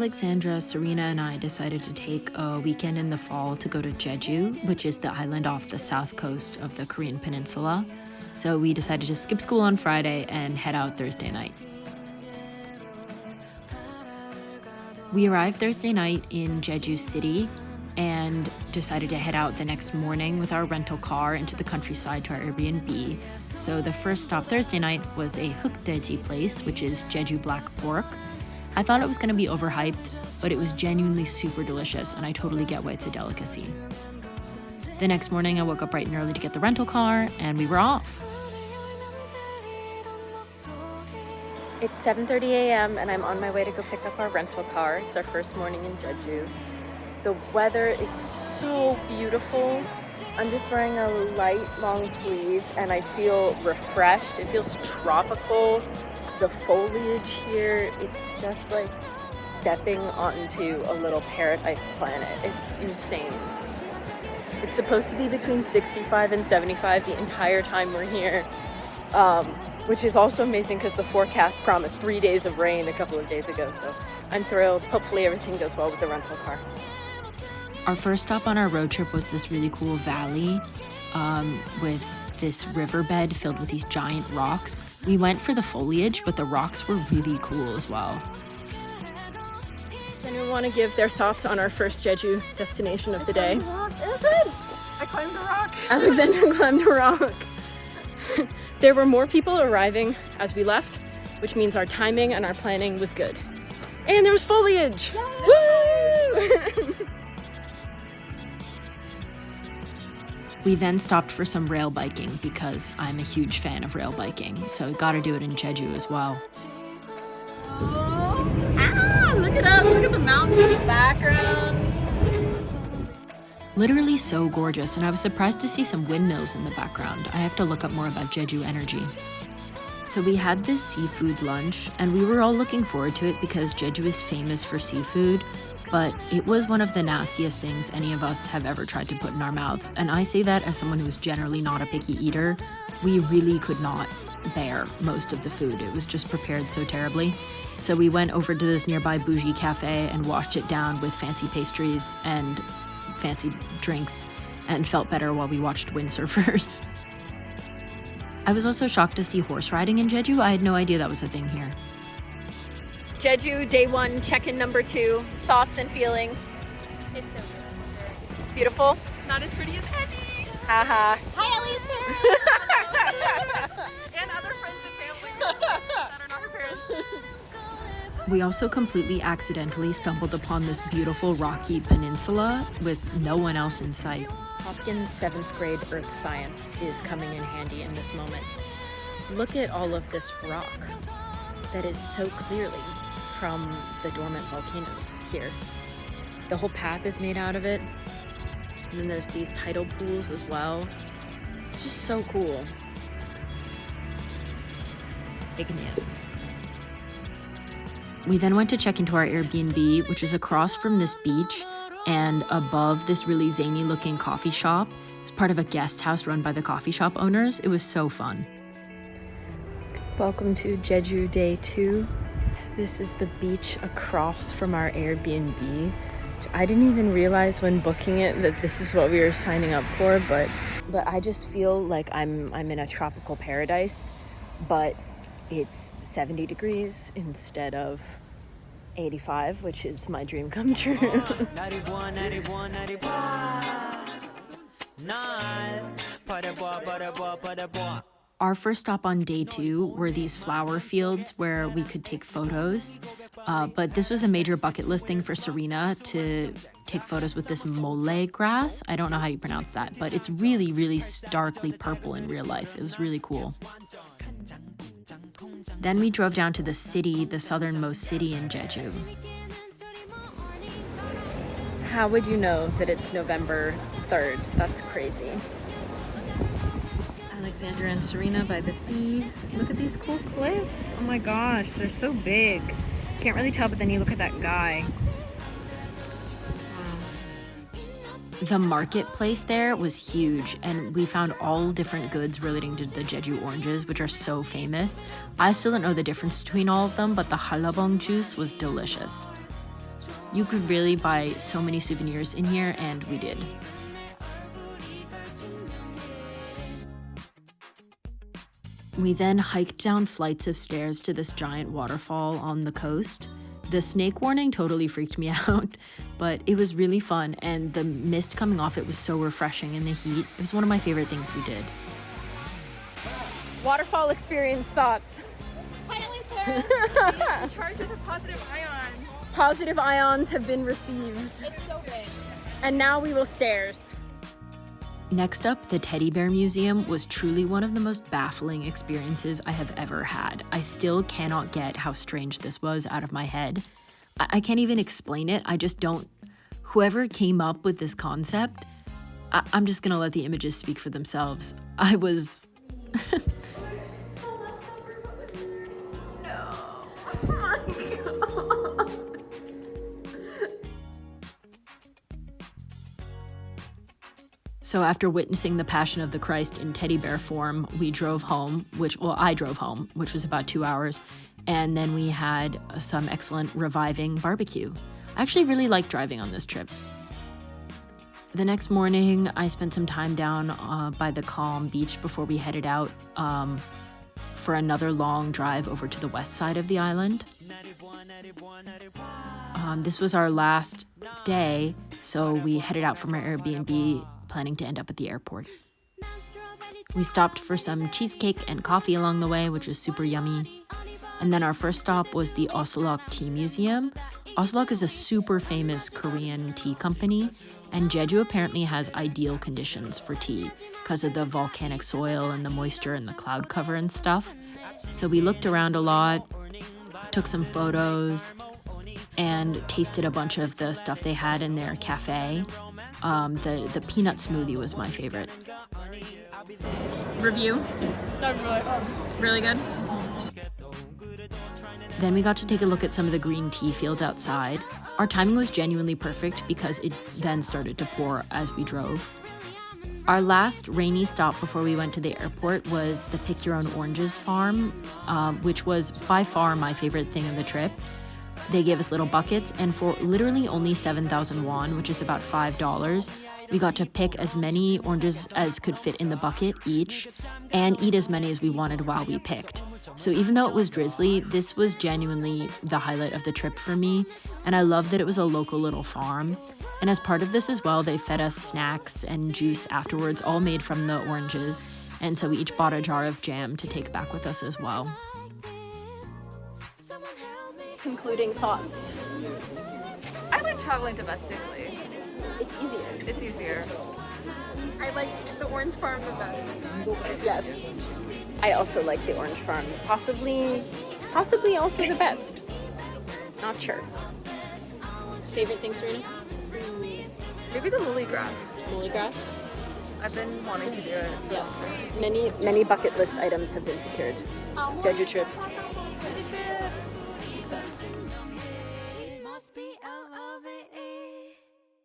Alexandra, Serena, and I decided to take a weekend in the fall to go to Jeju, which is the island off the south coast of the Korean peninsula. So we decided to skip school on Friday and head out Thursday night. We arrived Thursday night in Jeju City and decided to head out the next morning with our rental car into the countryside to our Airbnb. So the first stop Thursday night was a hukdaeji place, which is Jeju black pork. I thought it was going to be overhyped, but it was genuinely super delicious, and I totally get why it's a delicacy. The next morning, I woke up bright and early to get the rental car, and we were off. It's 7:30 a.m. and I'm on my way to go pick up our rental car. It's our first morning in Jeju. The weather is so beautiful. I'm just wearing a light long sleeve and I feel refreshed. It feels tropical. The foliage here, it's just like stepping onto a little paradise planet. It's insane. It's supposed to be between 65 and 75 the entire time we're here, which is also amazing because the forecast promised 3 days of rain a couple of days ago. So I'm thrilled. Hopefully everything goes well with the rental car. Our first stop on our road trip was this really cool valley with this riverbed filled with these giant rocks. We went for the foliage, but the rocks were really cool as well. Does anyone want to give their thoughts on our first Jeju destination of the day? It was good. I climbed a rock. Alexandra climbed a rock. There were more people arriving as we left, which means our timing and our planning was good. And there was foliage! Woo! We then stopped for some rail biking because I'm a huge fan of rail biking, so gotta do it in Jeju as well. Look at us, look at the mountains in the background. Literally so gorgeous, and I was surprised to see some windmills in the background. I have to look up more about Jeju energy. So we had this seafood lunch, and we were all looking forward to it because Jeju is famous for seafood, but it was one of the nastiest things any of us have ever tried to put in our mouths. And I say that as someone who's generally not a picky eater. We really could not bear most of the food. It was just prepared so terribly. So we went over to this nearby bougie cafe and washed it down with fancy pastries and fancy drinks and felt better while we watched windsurfers. I was also shocked to see horse riding in Jeju. I had no idea that was a thing here. Jeju, day 1, check-in number 2, thoughts and feelings. It's so beautiful. Beautiful? Not as pretty as Ellie. Haha. Hi, Ellie's parents. And other friends and family that are not her parents. We also completely accidentally stumbled upon this beautiful rocky peninsula with no one else in sight. Hopkins' 7th grade earth science is coming in handy in this moment. Look at all of this rock that is so clearly from the dormant volcanoes here. The whole path is made out of it. And then there's these tidal pools as well. It's just so cool. Igneous. We then went to check into our Airbnb, which is across from this beach and above this really zany looking coffee shop. It's part of a guest house run by the coffee shop owners. It was so fun. Welcome to Jeju day 2. This is the beach across from our Airbnb. I didn't even realize when booking it that this is what we were signing up for, but I just feel like I'm in a tropical paradise, but it's 70 degrees instead of 85, which is my dream come true. Our first stop on day 2 were these flower fields where we could take photos. But this was a major bucket list thing for Serena to take photos with this mole grass. I don't know how you pronounce that, but it's really, really starkly purple in real life. It was really cool. Then we drove down to the city, the southernmost city in Jeju. How would you know that it's November 3rd? That's crazy. Alexandra and Serena by the sea. Look at these cool cliffs. Oh my gosh, they're so big. Can't really tell, but then you look at that guy. Wow. The marketplace there was huge, and we found all different goods relating to the Jeju oranges, which are so famous. I still don't know the difference between all of them, but the halabong juice was delicious. You could really buy so many souvenirs in here, and we did. We then hiked down flights of stairs to this giant waterfall on the coast. The snake warning totally freaked me out, but it was really fun, and the mist coming off it was so refreshing in the heat. It was one of my favorite things we did. Waterfall experience thoughts. Finally, sir! Charged with the positive ions. Positive ions have been received. It's so big. And now we will stairs. Next up, the Teddy Bear Museum was truly one of the most baffling experiences I have ever had. I still cannot get how strange this was out of my head. I can't even explain it. I just don't. Whoever came up with this concept, I'm just gonna let the images speak for themselves. I was... So after witnessing the Passion of the Christ in teddy bear form, we drove home, I drove home, which was about 2 hours, and then we had some excellent reviving barbecue. I actually really liked driving on this trip. The next morning, I spent some time down by the calm beach before we headed out for another long drive over to the west side of the island. This was our last day, so we headed out from our Airbnb, planning to end up at the airport. We stopped for some cheesecake and coffee along the way, which was super yummy. And then our first stop was the Oselock Tea Museum. Oselock is a super famous Korean tea company, and Jeju apparently has ideal conditions for tea because of the volcanic soil and the moisture and the cloud cover and stuff. So we looked around a lot, took some photos, and tasted a bunch of the stuff they had in their cafe. The peanut smoothie was my favorite. Review? Really good? Then we got to take a look at some of the green tea fields outside. Our timing was genuinely perfect because it then started to pour as we drove. Our last rainy stop before we went to the airport was the Pick Your Own Oranges farm, which was by far my favorite thing of the trip. They gave us little buckets, and for literally only 7,000 won, which is about $5, we got to pick as many oranges as could fit in the bucket each, and eat as many as we wanted while we picked. So even though it was drizzly, this was genuinely the highlight of the trip for me, and I love that it was a local little farm. And as part of this as well, they fed us snacks and juice afterwards, all made from the oranges, and so we each bought a jar of jam to take back with us as well. Concluding thoughts. I like traveling domestically. It's easier. It's easier. I like the orange farm the best. Yes. I also like the orange farm. Possibly also the best. Not sure. Favorite thing, Serena? Maybe the lily grass. Lily grass? I've been wanting to do it. Yes. Many bucket list items have been secured. Jeju trip. Jeju trip. Success.